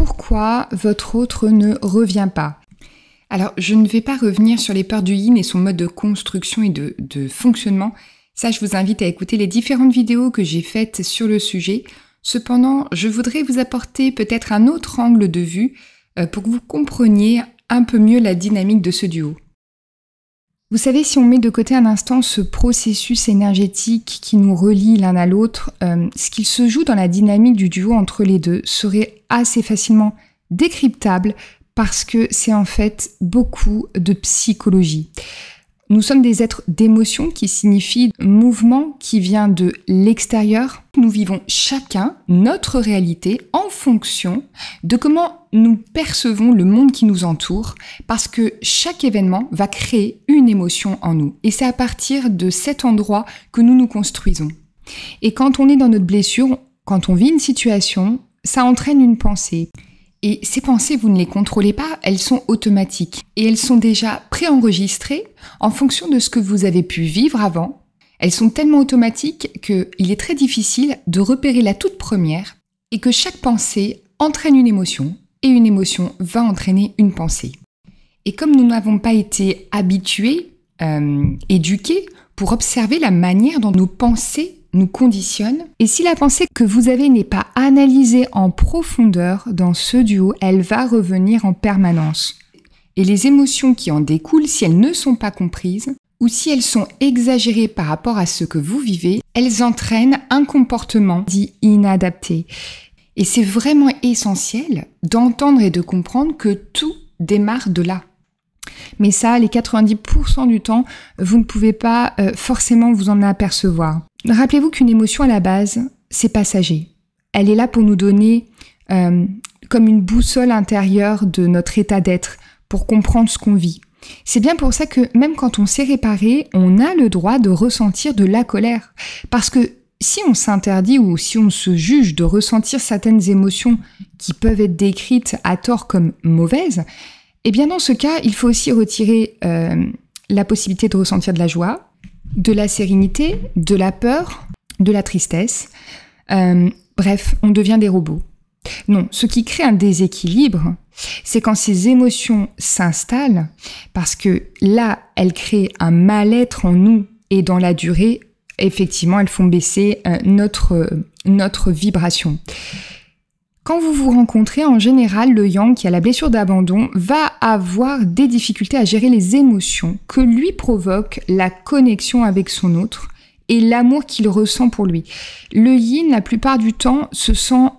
pourquoi votre autre ne revient pas. Alors, je ne vais pas revenir sur les peurs du yin et son mode de construction et de fonctionnement. Ça, je vous invite à écouter les différentes vidéos que j'ai faites sur le sujet. Cependant, je voudrais vous apporter peut-être un autre angle de vue pour que vous compreniez un peu mieux la dynamique de ce duo. Vous savez, si on met de côté un instant ce processus énergétique qui nous relie l'un à l'autre, ce qu'il se joue dans la dynamique du duo entre les deux serait assez facilement décryptable parce que c'est en fait beaucoup de psychologie. Nous sommes des êtres d'émotion qui signifie mouvement qui vient de l'extérieur. Nous vivons chacun notre réalité en fonction de comment nous percevons le monde qui nous entoure parce que chaque événement va créer une émotion en nous. Et c'est à partir de cet endroit que nous nous construisons. Et quand on est dans notre blessure, quand on vit une situation, ça entraîne une pensée. Et ces pensées, vous ne les contrôlez pas, elles sont automatiques. Et elles sont déjà préenregistrées en fonction de ce que vous avez pu vivre avant. Elles sont tellement automatiques qu'il est très difficile de repérer la toute première et que chaque pensée entraîne une émotion et une émotion va entraîner une pensée. Et comme nous n'avons pas été habitués, éduqués pour observer la manière dont nos pensées nous conditionne. Et si la pensée que vous avez n'est pas analysée en profondeur dans ce duo, elle va revenir en permanence. Et les émotions qui en découlent, si elles ne sont pas comprises, ou si elles sont exagérées par rapport à ce que vous vivez, elles entraînent un comportement dit inadapté. Et c'est vraiment essentiel d'entendre et de comprendre que tout démarre de là. Mais ça, les 90% du temps, vous ne pouvez pas forcément vous en apercevoir. Rappelez-vous qu'une émotion à la base, c'est passager. Elle est là pour nous donner comme une boussole intérieure de notre état d'être, pour comprendre ce qu'on vit. C'est bien pour ça que même quand on s'est réparé, on a le droit de ressentir de la colère. Parce que si on s'interdit ou si on se juge de ressentir certaines émotions qui peuvent être décrites à tort comme mauvaises, eh bien dans ce cas, il faut aussi retirer la possibilité de ressentir de la joie, de la sérénité, de la peur, de la tristesse. Bref, on devient des robots. Non, ce qui crée un déséquilibre, c'est quand ces émotions s'installent, parce que là, elles créent un mal-être en nous et dans la durée, effectivement, elles font baisser notre vibration. Quand vous vous rencontrez, en général, le yang qui a la blessure d'abandon va avoir des difficultés à gérer les émotions que lui provoque la connexion avec son autre et l'amour qu'il ressent pour lui. Le yin, la plupart du temps, se sent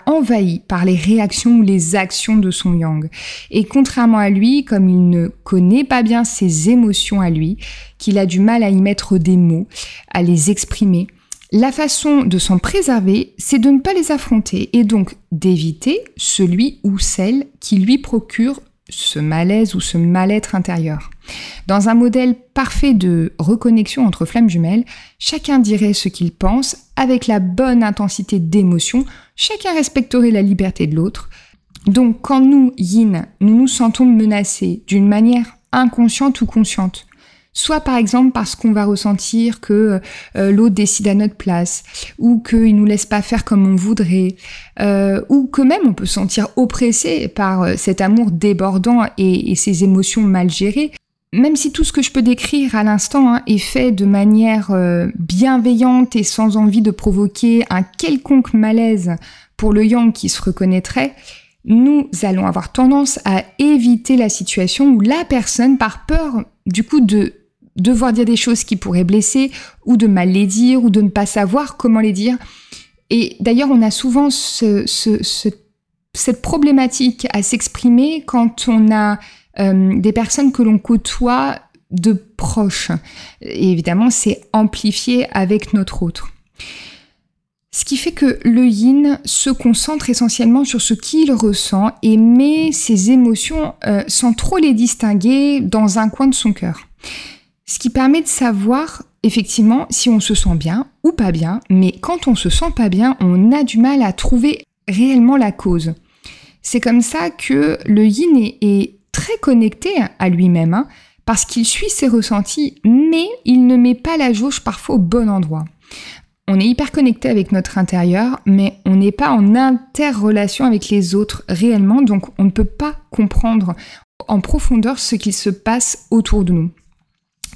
envahi par les réactions ou les actions de son yang. Et contrairement à lui, comme il ne connaît pas bien ses émotions à lui, qu'il a du mal à y mettre des mots, à les exprimer, la façon de s'en préserver, c'est de ne pas les affronter et donc d'éviter celui ou celle qui lui procure ce malaise ou ce mal-être intérieur. Dans un modèle parfait de reconnexion entre flammes jumelles, chacun dirait ce qu'il pense avec la bonne intensité d'émotion, chacun respecterait la liberté de l'autre. Donc quand nous, yin, nous nous sentons menacés d'une manière inconsciente ou consciente, soit par exemple parce qu'on va ressentir que l'autre décide à notre place, ou qu'il nous laisse pas faire comme on voudrait, ou que même on peut se sentir oppressé par cet amour débordant et ces émotions mal gérées. Même si tout ce que je peux décrire à l'instant est fait de manière bienveillante et sans envie de provoquer un quelconque malaise pour le yang qui se reconnaîtrait, nous allons avoir tendance à éviter la situation où la personne, par peur du coup de devoir dire des choses qui pourraient blesser, ou de mal les dire, ou de ne pas savoir comment les dire. Et d'ailleurs, on a souvent cette problématique à s'exprimer quand on a des personnes que l'on côtoie de proches. Et évidemment, c'est amplifié avec notre autre. Ce qui fait que le yin se concentre essentiellement sur ce qu'il ressent et met ses émotions sans trop les distinguer dans un coin de son cœur. Ce qui permet de savoir effectivement si on se sent bien ou pas bien, mais quand on se sent pas bien, on a du mal à trouver réellement la cause. C'est comme ça que le yin est très connecté à lui-même, parce qu'il suit ses ressentis, mais il ne met pas la jauge parfois au bon endroit. On est hyper connecté avec notre intérieur, mais on n'est pas en interrelation avec les autres réellement, donc on ne peut pas comprendre en profondeur ce qu'il se passe autour de nous.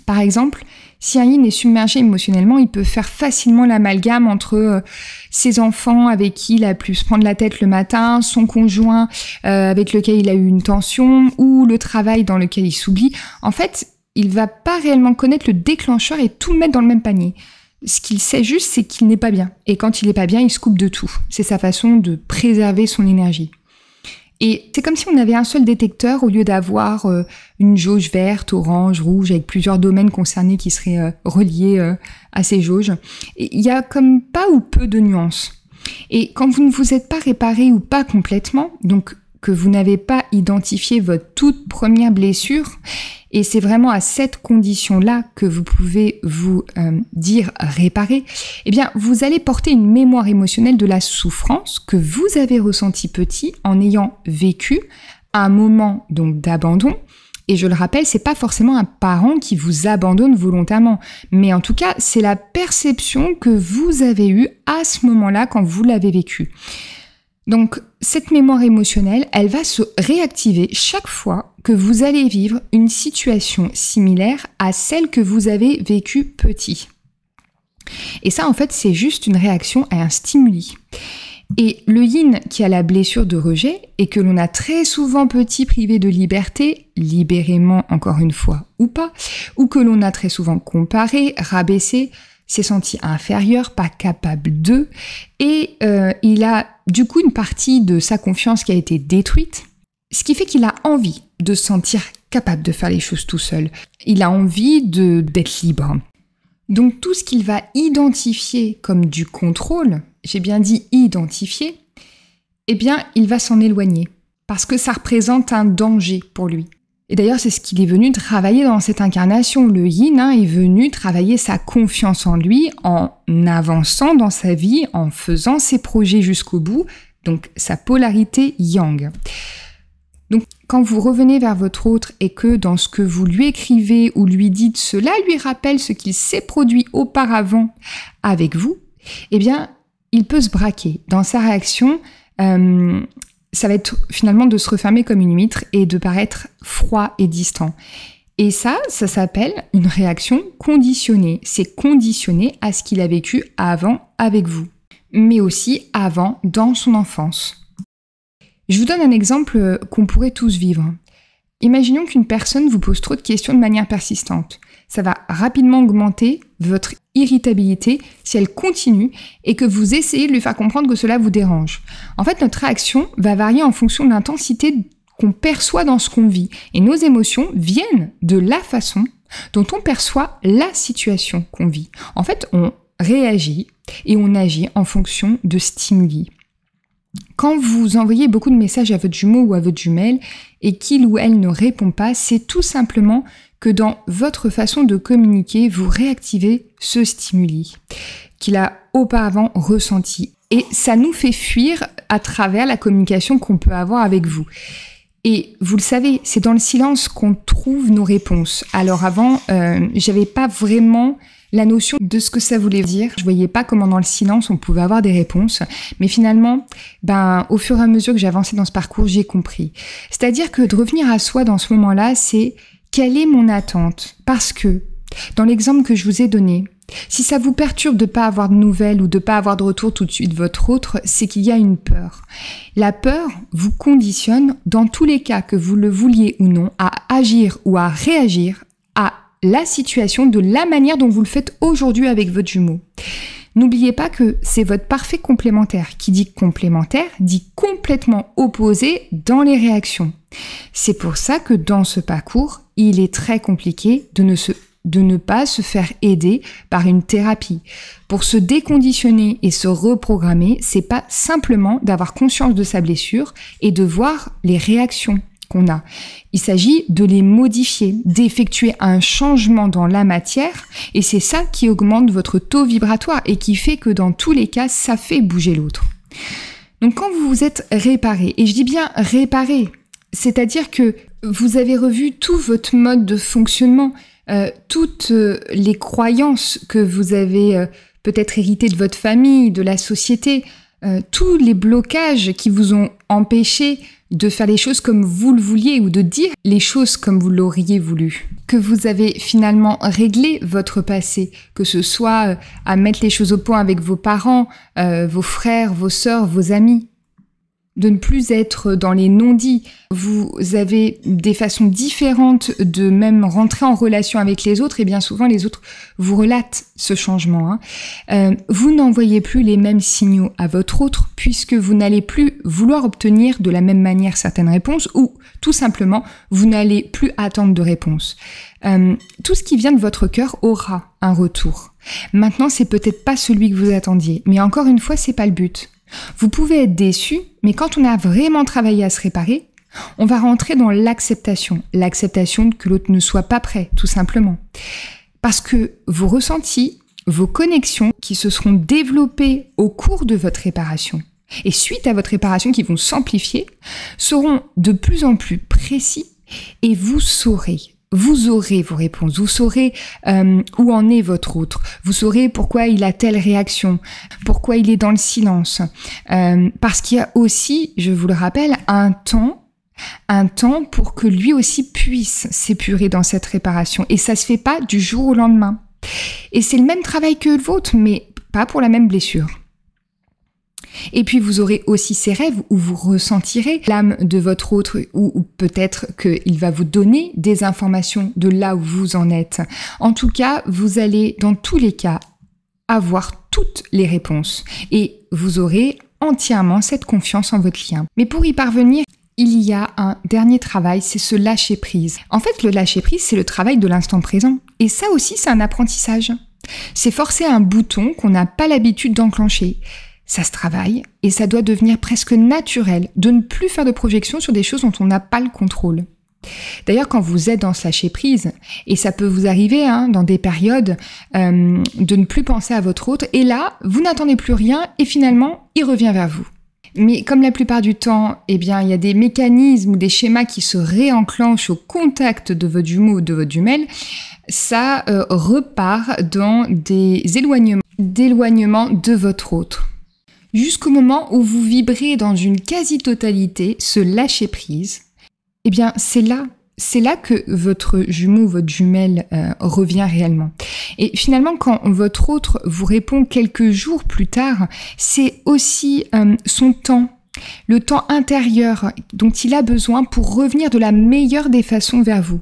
Par exemple, si un yin est submergé émotionnellement, il peut faire facilement l'amalgame entre ses enfants avec qui il a pu se prendre la tête le matin, son conjoint avec lequel il a eu une tension, ou le travail dans lequel il s'oublie. En fait, il va pas réellement connaître le déclencheur et tout mettre dans le même panier. Ce qu'il sait juste, c'est qu'il n'est pas bien. Et quand il n'est pas bien, il se coupe de tout. C'est sa façon de préserver son énergie. Et c'est comme si on avait un seul détecteur au lieu d'avoir une jauge verte, orange, rouge, avec plusieurs domaines concernés qui seraient reliés à ces jauges. Et il y a comme pas ou peu de nuances. Et quand vous ne vous êtes pas réparé ou pas complètement, donc que vous n'avez pas identifié votre toute première blessure, et c'est vraiment à cette condition-là que vous pouvez vous dire réparer, eh bien, vous allez porter une mémoire émotionnelle de la souffrance que vous avez ressentie petit en ayant vécu un moment donc d'abandon. Et je le rappelle, c'est pas forcément un parent qui vous abandonne volontairement, mais en tout cas, c'est la perception que vous avez eue à ce moment-là quand vous l'avez vécu. Donc, cette mémoire émotionnelle, elle va se réactiver chaque fois que vous allez vivre une situation similaire à celle que vous avez vécue petit. Et ça, en fait, c'est juste une réaction à un stimuli. Et le yin qui a la blessure de rejet et que l'on a très souvent petit privé de liberté, libérément encore une fois ou pas, ou que l'on a très souvent comparé, rabaissé, s'est senti inférieur, pas capable de, et il a du coup une partie de sa confiance qui a été détruite, ce qui fait qu'il a envie de se sentir capable de faire les choses tout seul. Il a envie d'être libre. Donc tout ce qu'il va identifier comme du contrôle, j'ai bien dit identifier, eh bien il va s'en éloigner, parce que ça représente un danger pour lui. Et d'ailleurs, c'est ce qu'il est venu travailler dans cette incarnation. Le yin est venu travailler sa confiance en lui en avançant dans sa vie, en faisant ses projets jusqu'au bout, donc sa polarité yang. Donc, quand vous revenez vers votre autre et que dans ce que vous lui écrivez ou lui dites, cela lui rappelle ce qu'il s'est produit auparavant avec vous, eh bien, il peut se braquer. Dans sa réaction, ça va être finalement de se refermer comme une huître et de paraître froid et distant. Et ça s'appelle une réaction conditionnée. C'est conditionné à ce qu'il a vécu avant avec vous, mais aussi avant dans son enfance. Je vous donne un exemple qu'on pourrait tous vivre. Imaginons qu'une personne vous pose trop de questions de manière persistante. Ça va rapidement augmenter votre irritabilité si elle continue et que vous essayez de lui faire comprendre que cela vous dérange. En fait, notre réaction va varier en fonction de l'intensité qu'on perçoit dans ce qu'on vit. Et nos émotions viennent de la façon dont on perçoit la situation qu'on vit. En fait, on réagit et on agit en fonction de stimuli. Quand vous envoyez beaucoup de messages à votre jumeau ou à votre jumelle et qu'il ou elle ne répond pas, c'est tout simplement que dans votre façon de communiquer, vous réactivez ce stimuli qu'il a auparavant ressenti. Et ça nous fait fuir à travers la communication qu'on peut avoir avec vous. Et vous le savez, c'est dans le silence qu'on trouve nos réponses. Alors avant, j'avais pas vraiment la notion de ce que ça voulait dire. Je voyais pas comment dans le silence on pouvait avoir des réponses. Mais finalement, au fur et à mesure que j'avançais dans ce parcours, j'ai compris. C'est-à-dire que de revenir à soi dans ce moment-là, c'est quelle est mon attente? Parce que, dans l'exemple que je vous ai donné, si ça vous perturbe de pas avoir de nouvelles ou de pas avoir de retour tout de suite de votre autre, c'est qu'il y a une peur. La peur vous conditionne, dans tous les cas que vous le vouliez ou non, à agir ou à réagir à la situation de la manière dont vous le faites aujourd'hui avec votre jumeau. N'oubliez pas que c'est votre parfait complémentaire. Qui dit complémentaire, dit complètement opposé dans les réactions. C'est pour ça que dans ce parcours, il est très compliqué de ne pas se faire aider par une thérapie. Pour se déconditionner et se reprogrammer, c'est pas simplement d'avoir conscience de sa blessure et de voir les réactions qu'on a. Il s'agit de les modifier, d'effectuer un changement dans la matière et c'est ça qui augmente votre taux vibratoire et qui fait que dans tous les cas, ça fait bouger l'autre. Donc quand vous vous êtes réparé, et je dis bien réparé, c'est-à-dire que vous avez revu tout votre mode de fonctionnement, toutes les croyances que vous avez peut-être hérité de votre famille, de la société, tous les blocages qui vous ont empêché de faire les choses comme vous le vouliez ou de dire les choses comme vous l'auriez voulu. Que vous avez finalement réglé votre passé, que ce soit à mettre les choses au point avec vos parents, vos frères, vos sœurs, vos amis. De ne plus être dans les non-dits. Vous avez des façons différentes de même rentrer en relation avec les autres et bien souvent les autres vous relatent ce changement. Vous n'envoyez plus les mêmes signaux à votre autre puisque vous n'allez plus vouloir obtenir de la même manière certaines réponses ou tout simplement vous n'allez plus attendre de réponse. Tout ce qui vient de votre cœur aura un retour. Maintenant, c'est peut-être pas celui que vous attendiez, mais encore une fois, c'est pas le but. Vous pouvez être déçu, mais quand on a vraiment travaillé à se réparer, on va rentrer dans l'acceptation. L'acceptation que l'autre ne soit pas prêt, tout simplement. Parce que vos ressentis, vos connexions qui se seront développées au cours de votre réparation, et suite à votre réparation qui vont s'amplifier, seront de plus en plus précis et vous aurez vos réponses, vous saurez où en est votre autre, vous saurez pourquoi il a telle réaction, pourquoi il est dans le silence. Parce qu'il y a aussi, je vous le rappelle, un temps pour que lui aussi puisse s'épurer dans cette réparation. Et ça se fait pas du jour au lendemain. Et c'est le même travail que le vôtre, mais pas pour la même blessure. Et puis vous aurez aussi ces rêves où vous ressentirez l'âme de votre autre ou peut-être qu'il va vous donner des informations de là où vous en êtes. En tout cas, vous allez dans tous les cas avoir toutes les réponses et vous aurez entièrement cette confiance en votre lien. Mais pour y parvenir, il y a un dernier travail, c'est ce lâcher prise. En fait, le lâcher prise, c'est le travail de l'instant présent. Et ça aussi, c'est un apprentissage. C'est forcer un bouton qu'on n'a pas l'habitude d'enclencher. Ça se travaille et ça doit devenir presque naturel de ne plus faire de projection sur des choses dont on n'a pas le contrôle. D'ailleurs, quand vous êtes dans ce lâcher-prise, et ça peut vous arriver dans des périodes de ne plus penser à votre autre, et là, vous n'attendez plus rien et finalement, il revient vers vous. Mais comme la plupart du temps, eh bien, il y a des mécanismes ou des schémas qui se réenclenchent au contact de votre jumeau ou de votre jumelle, ça repart dans des d'éloignement de votre autre. Jusqu'au moment où vous vibrez dans une quasi-totalité, ce lâcher-prise, eh bien, c'est là que votre jumeau ou votre jumelle revient réellement. Et finalement, quand votre autre vous répond quelques jours plus tard, c'est aussi son temps, le temps intérieur dont il a besoin pour revenir de la meilleure des façons vers vous.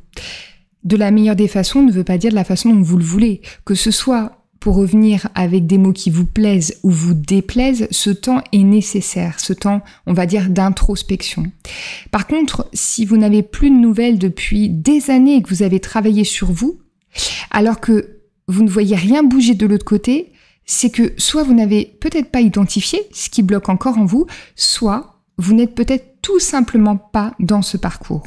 De la meilleure des façons ne veut pas dire de la façon dont vous le voulez, que ce soit pour revenir avec des mots qui vous plaisent ou vous déplaisent, ce temps est nécessaire, ce temps, on va dire, d'introspection. Par contre, si vous n'avez plus de nouvelles depuis des années et que vous avez travaillé sur vous, alors que vous ne voyez rien bouger de l'autre côté, c'est que soit vous n'avez peut-être pas identifié ce qui bloque encore en vous, soit vous n'êtes peut-être tout simplement pas dans ce parcours.